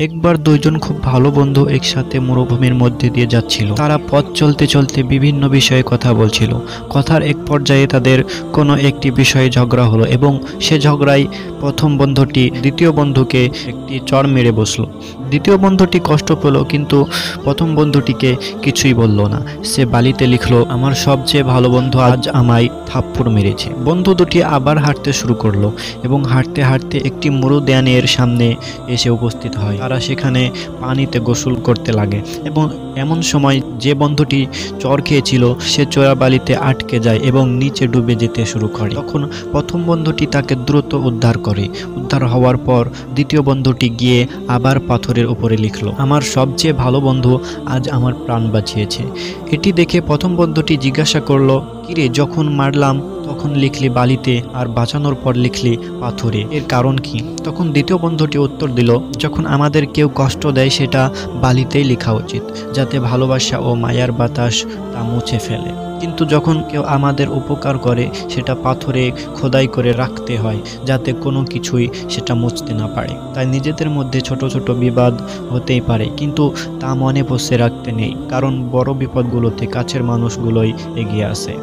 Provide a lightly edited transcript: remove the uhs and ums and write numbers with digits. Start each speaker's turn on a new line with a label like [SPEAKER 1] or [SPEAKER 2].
[SPEAKER 1] একবার দুইজন খুব ভালো বন্ধু একসাথে মরুভূমির মধ্যে দিয়ে যাচ্ছিল। তারা পথ চলতে চলতে বিভিন্ন বিষয়ে কথা বলছিল। কথার এক পর্যায়ে তাদের কোনো একটি বিষয়ে ঝগড়া হলো এবং সে ঝগড়ায় প্রথম বন্ধুটি দ্বিতীয় বন্ধুকে একটি চড় মেরে বসলো। দ্বিতীয় বন্ধুটি কষ্ট পেল, কিন্তু প্রথম বন্ধুটিকে কিছুই বলল না। সে বালিতে লিখলো, আমার সবচেয়ে ভালো বন্ধু আজ আমায় থাপ্পড় মেরেছে। বন্ধু দুটি আবার হাঁটতে শুরু করলো এবং হাঁটতে হাঁটতে একটি মরু উদ্যানের সামনে এসে উপস্থিত হয়। তারা সেখানে পানিতে গোসল করতে লাগে এবং এমন সময় যে বন্ধুটি চড় খেয়েছিল সে চোরা বালিতে আটকে যায় এবং নিচে ডুবে যেতে শুরু করে। তখন প্রথম বন্ধুটি তাকে দ্রুত উদ্ধার করে। উদ্ধার হওয়ার পর দ্বিতীয় বন্ধুটি গিয়ে আবার পাথরের উপরে লিখলো, আমার সবচেয়ে ভালো বন্ধু আজ আমার প্রাণ বাঁচিয়েছে। এটি দেখে প্রথম বন্ধুটি জিজ্ঞাসা করলো, কিরে, যখন মারলাম তখন লিখলি বালিতে আর বাঁচানোর পর লিখলি পাথরে, এর কারণ কি? তখন দ্বিতীয় বন্ধুটি উত্তর দিল, যখন আমাদের কেউ কষ্ট দেয় সেটা বালিতেই লেখা উচিত, যাতে ভালোবাসা ও মায়ার বাতাস তা মুছে ফেলে। কিন্তু যখন কেউ আমাদের উপকার করে সেটা পাথরে খোদাই করে রাখতে হয়, যাতে কোনো কিছুই সেটা মুছতে না পারে। তাই নিজেদের মধ্যে ছোট ছোট বিবাদ হতেই পারে, কিন্তু তা মনে বসে রাখতে নেই, কারণ বড় বিপদগুলোতে কাছের মানুষগুলোই এগিয়ে আসে।